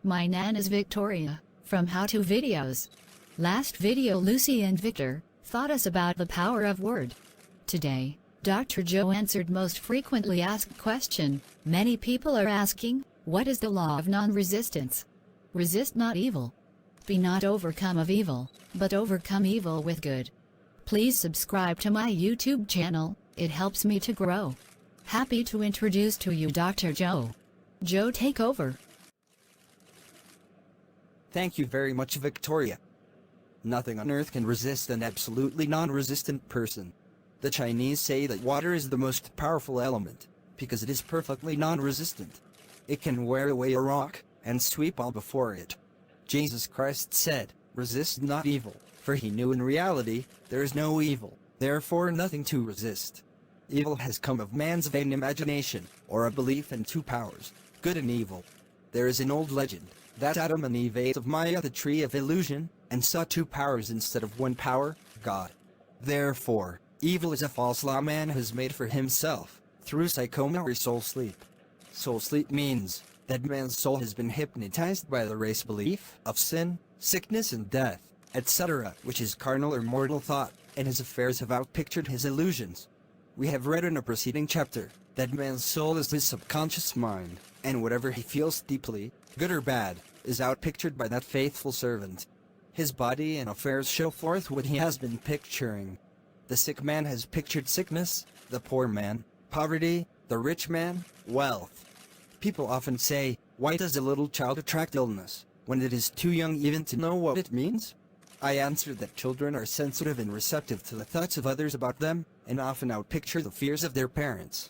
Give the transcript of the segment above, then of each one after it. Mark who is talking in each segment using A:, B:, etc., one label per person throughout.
A: My Nan is Victoria, from How To Videos. Last video Lucy and Victor taught us about the power of word. Today, Dr. Joe answered most frequently asked question. Many people are asking, what is the law of non-resistance? Resist not evil. Be not overcome of evil, but overcome evil with good. Please subscribe to my YouTube channel, it helps me to grow. Happy to introduce to you Dr. Joe. Joe, take over.
B: Thank you very much, Victoria. Nothing on earth can resist an absolutely non-resistant person. The Chinese say that water is the most powerful element, because it is perfectly non-resistant. It can wear away a rock, and sweep all before it. Jesus Christ said, "Resist not evil," for he knew in reality, there is no evil, therefore nothing to resist. Evil has come of man's vain imagination, or a belief in two powers, good and evil. There is an old legend, that Adam and Eve ate of Maya, the tree of illusion, and saw two powers instead of one power, God. Therefore, evil is a false law man has made for himself, through psychoma or soul sleep. Soul sleep means that man's soul has been hypnotized by the race belief of sin, sickness and death, etc., which is carnal or mortal thought, and his affairs have outpictured his illusions. We have read in a preceding chapter, that man's soul is his subconscious mind, and whatever he feels deeply, good or bad, is outpictured by that faithful servant. His body and affairs show forth what he has been picturing. The sick man has pictured sickness, the poor man, poverty, the rich man, wealth. People often say, why does a little child attract illness, when it is too young even to know what it means? I answer that children are sensitive and receptive to the thoughts of others about them, and often outpicture the fears of their parents.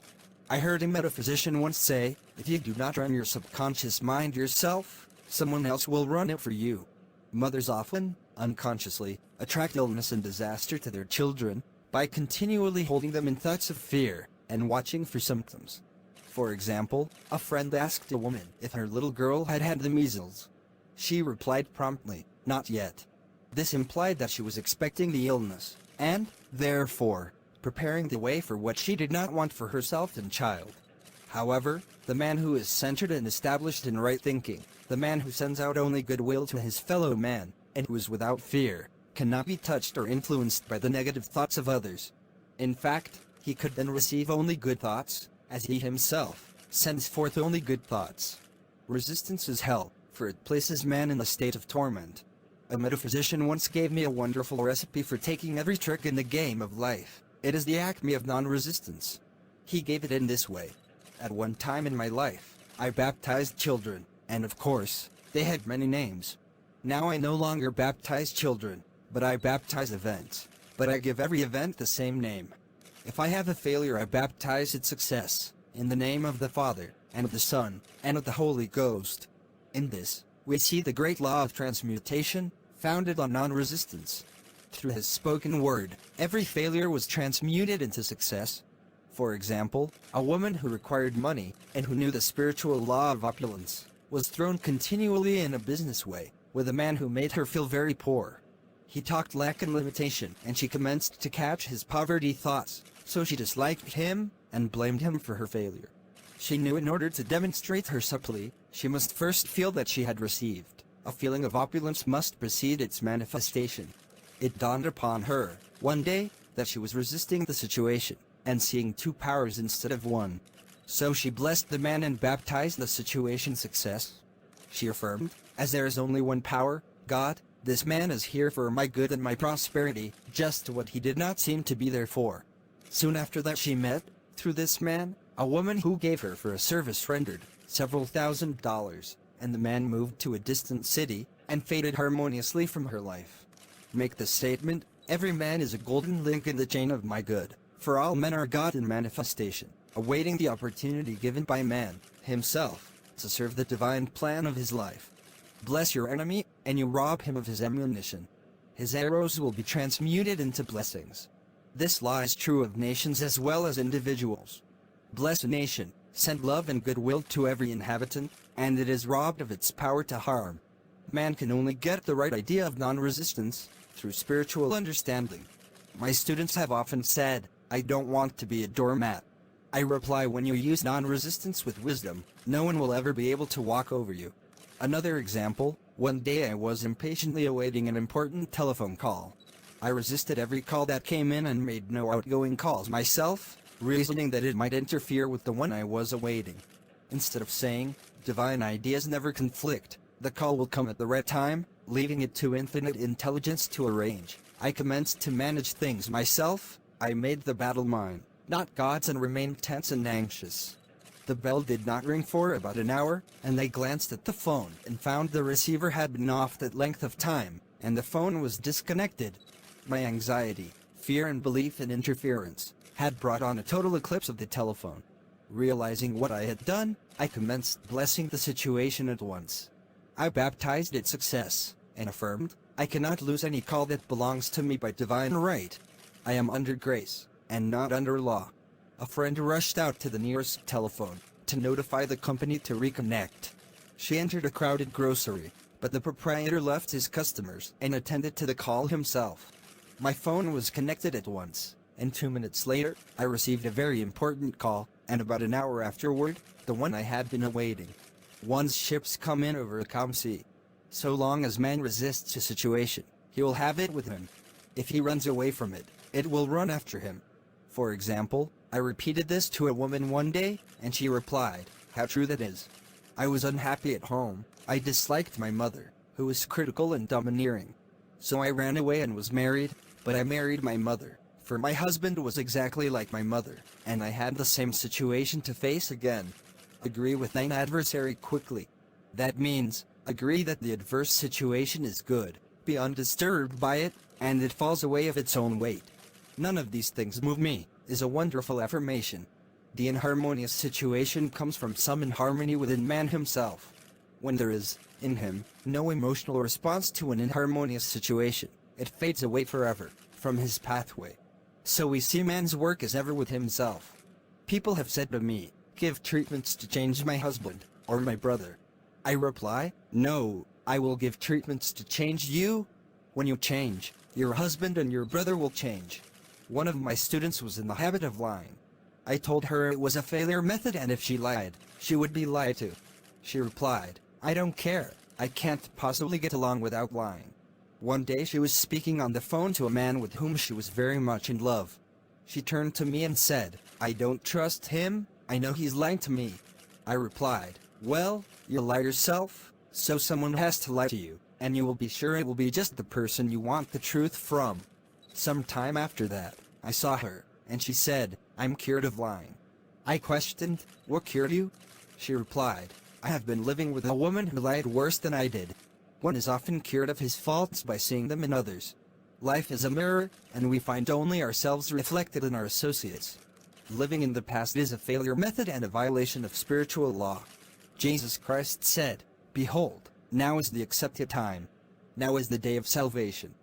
B: I heard a metaphysician once say, if you do not run your subconscious mind yourself, someone else will run it for you. Mothers often, unconsciously, attract illness and disaster to their children, by continually holding them in thoughts of fear, and watching for symptoms. For example, a friend asked a woman if her little girl had had the measles. She replied promptly, not yet. This implied that she was expecting the illness, and, therefore, preparing the way for what she did not want for herself and child. However, the man who is centered and established in right thinking, the man who sends out only goodwill to his fellow man, and who is without fear, cannot be touched or influenced by the negative thoughts of others. In fact, he could then receive only good thoughts, as he himself sends forth only good thoughts. Resistance is hell, for it places man in a state of torment. A metaphysician once gave me a wonderful recipe for taking every trick in the game of life. It is the acme of non-resistance. He gave it in this way. At one time in my life, I baptized children, and of course, they had many names. Now I no longer baptize children, but I baptize events, but I give every event the same name. If I have a failure, I baptize its success, in the name of the Father, and of the Son, and of the Holy Ghost. In this, we see the great law of transmutation, founded on non-resistance. Through his spoken word, every failure was transmuted into success. For example, a woman who required money, and who knew the spiritual law of opulence, was thrown continually in a business way, with a man who made her feel very poor. He talked lack and limitation, and she commenced to catch his poverty thoughts, so she disliked him, and blamed him for her failure. She knew in order to demonstrate her supply, she must first feel that she had received. A feeling of opulence must precede its manifestation. It dawned upon her, one day, that she was resisting the situation, and seeing two powers instead of one. So she blessed the man and baptized the situation success. She affirmed, as there is only one power, God, this man is here for my good and my prosperity, just what he did not seem to be there for. Soon after that she met, through this man, a woman who gave her for a service rendered several $1,000s, and the man moved to a distant city, and faded harmoniously from her life. Make the statement, every man is a golden link in the chain of my good, for all men are God in manifestation, awaiting the opportunity given by man, himself, to serve the divine plan of his life. Bless your enemy, and you rob him of his ammunition. His arrows will be transmuted into blessings. This law is true of nations as well as individuals. Bless a nation, send love and goodwill to every inhabitant, and it is robbed of its power to harm. Man can only get the right idea of non-resistance through spiritual understanding. My students have often said, I don't want to be a doormat. I reply, when you use non-resistance with wisdom, no one will ever be able to walk over you. Another example, one day I was impatiently awaiting an important telephone call. I resisted every call that came in and made no outgoing calls myself, reasoning that it might interfere with the one I was awaiting. Instead of saying, "Divine ideas never conflict, the call will come at the right time," leaving it to infinite intelligence to arrange, I commenced to manage things myself. I made the battle mine, not God's, and remained tense and anxious. The bell did not ring for about an hour, and I glanced at the phone and found the receiver had been off that length of time, and the phone was disconnected. My anxiety, fear, and belief in interference had brought on a total eclipse of the telephone. Realizing what I had done, I commenced blessing the situation at once. I baptized its success, and affirmed, "I cannot lose any call that belongs to me by divine right. I am under grace, and not under law." A friend rushed out to the nearest telephone to notify the company to reconnect. She entered a crowded grocery, but the proprietor left his customers and attended to the call himself. My phone was connected at once, and 2 minutes later, I received a very important call, and about an hour afterward, the one I had been awaiting. One's ships come in over a calm sea. So long as man resists a situation, he will have it with him. If he runs away from it, it will run after him. For example, I repeated this to a woman one day, and she replied, "How true that is." I was unhappy at home. I disliked my mother, who was critical and domineering. So I ran away and was married, but I married my mother, for my husband was exactly like my mother, and I had the same situation to face again. Agree with thine adversary quickly. That means, agree that the adverse situation is good, be undisturbed by it, and it falls away of its own weight. "None of these things move me," is a wonderful affirmation. The inharmonious situation comes from some inharmony within man himself. When there is, in him, no emotional response to an inharmonious situation, it fades away forever from his pathway. So we see man's work as ever with himself. People have said to me, "Give treatments to change my husband, or my brother." I reply, "No, I will give treatments to change you. When you change, your husband and your brother will change." One of my students was in the habit of lying. I told her it was a failure method, and if she lied, she would be lied to. She replied, "I don't care, I can't possibly get along without lying." One day she was speaking on the phone to a man with whom she was very much in love. She turned to me and said, "I don't trust him, I know he's lying to me." I replied, "Well, you lie yourself, so someone has to lie to you, and you will be sure it will be just the person you want the truth from." Some time after that, I saw her, and she said, "I'm cured of lying." I questioned, "What cured you?" She replied, "I have been living with a woman who lied worse than I did." One is often cured of his faults by seeing them in others. Life is a mirror, and we find only ourselves reflected in our associates. Living in the past is a failure method and a violation of spiritual law. Jesus Christ said, "Behold, now is the accepted time. Now is the day of salvation."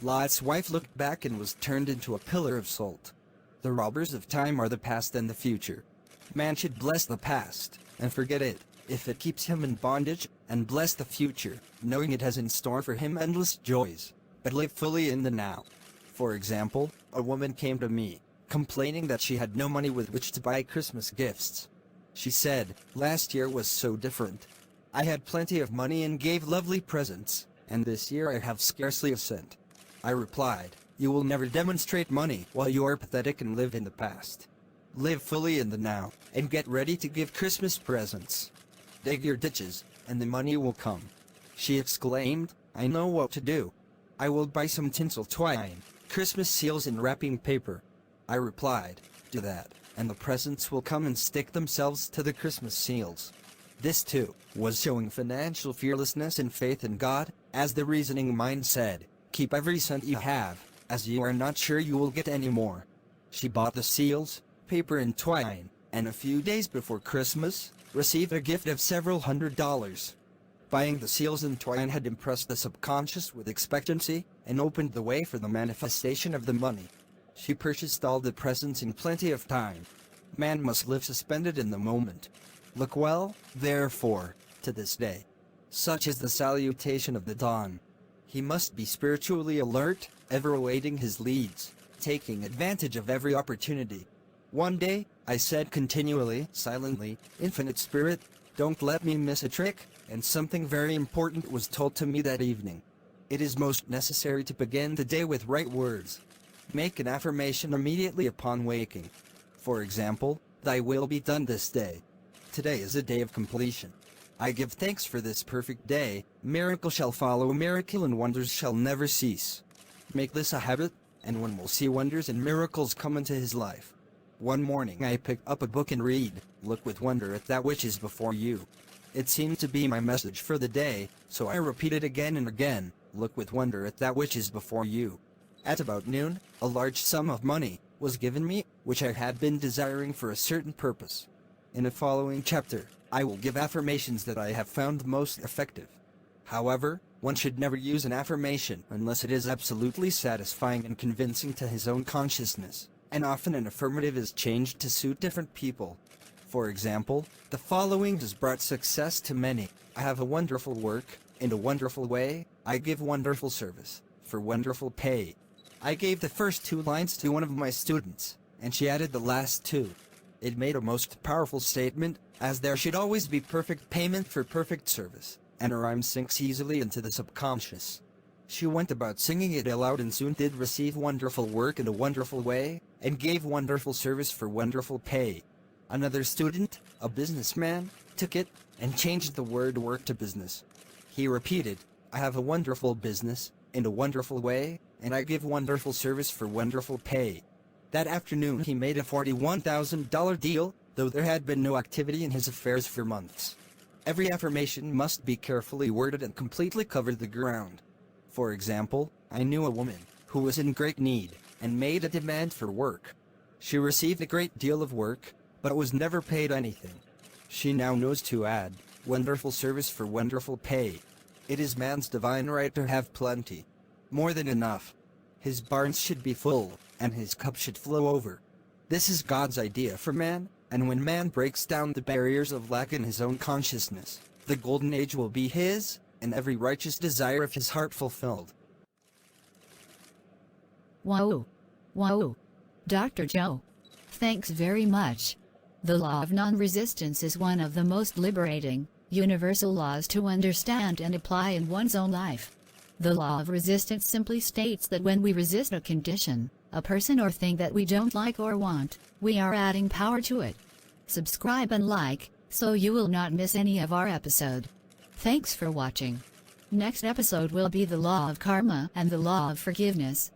B: Lot's wife looked back and was turned into a pillar of salt. The robbers of time are the past and the future. Man should bless the past, and forget it, if it keeps him in bondage, and bless the future, knowing it has in store for him endless joys, but live fully in the now. For example, a woman came to me, complaining that she had no money with which to buy Christmas gifts. She said, "Last year was so different. I had plenty of money and gave lovely presents, and this year I have scarcely a cent." I replied, "You will never demonstrate money while you are pathetic and live in the past. Live fully in the now, and get ready to give Christmas presents. Dig your ditches, and the money will come." She exclaimed, "I know what to do. I will buy some tinsel twine, Christmas seals and wrapping paper." I replied, "Do that, and the presents will come and stick themselves to the Christmas seals." This too was showing financial fearlessness and faith in God, as the reasoning mind said, "Keep every cent you have, as you are not sure you will get any more." She bought the seals, paper and twine, and a few days before Christmas, received a gift of several $100s. Buying the seals and twine had impressed the subconscious with expectancy, and opened the way for the manifestation of the money. She purchased all the presents in plenty of time. Man must live suspended in the moment. Look well, therefore, to this day. Such is the salutation of the dawn. He must be spiritually alert, ever awaiting his leads, taking advantage of every opportunity. One day, I said continually, silently, "Infinite Spirit, don't let me miss a trick, and something very important was told to me that evening. It is most necessary to begin the day with right words. Make an affirmation immediately upon waking. For example, "Thy will be done this day." Today is a day of completion. I give thanks for this perfect day. Miracle shall follow miracle and wonders shall never cease. Make this a habit, and one will see wonders and miracles come into his life. One morning I pick up a book and read, "Look with wonder at that which is before you." It seemed to be my message for the day, so I repeat it again and again, "Look with wonder at that which is before you." At about noon, a large sum of money was given me, which I had been desiring for a certain purpose. In the following chapter, I will give affirmations that I have found most effective. However, one should never use an affirmation unless it is absolutely satisfying and convincing to his own consciousness, and often an affirmative is changed to suit different people. For example, the following has brought success to many: "I have a wonderful work, in a wonderful way, I give wonderful service, for wonderful pay." I gave the first 2 lines to one of my students, and she added the last 2. It made a most powerful statement, as there should always be perfect payment for perfect service, and a rhyme sinks easily into the subconscious. She went about singing it aloud and soon did receive wonderful work in a wonderful way, and gave wonderful service for wonderful pay. Another student, a businessman, took it, and changed the word work to business. He repeated, "I have a wonderful business, in a wonderful way, and I give wonderful service for wonderful pay." That afternoon he made a $41,000 deal, though there had been no activity in his affairs for months. Every affirmation must be carefully worded and completely cover the ground. For example, I knew a woman who was in great need, and made a demand for work. She received a great deal of work, but was never paid anything. She now knows to add, "Wonderful service for wonderful pay." It is man's divine right to have plenty. More than enough. His barns should be full, and his cup should flow over. This is God's idea for man, and when man breaks down the barriers of lack in his own consciousness, the golden age will be his, and every righteous desire of his heart fulfilled.
A: Wow. Wow. Dr. Joe. Thanks very much. The law of non-resistance is one of the most liberating, universal laws to understand and apply in one's own life. The law of resistance simply states that when we resist a condition, a person or thing that we don't like or want, we are adding power to it. Subscribe and like, so you will not miss any of our episode. Thanks for watching. Next episode will be the law of karma and the law of forgiveness.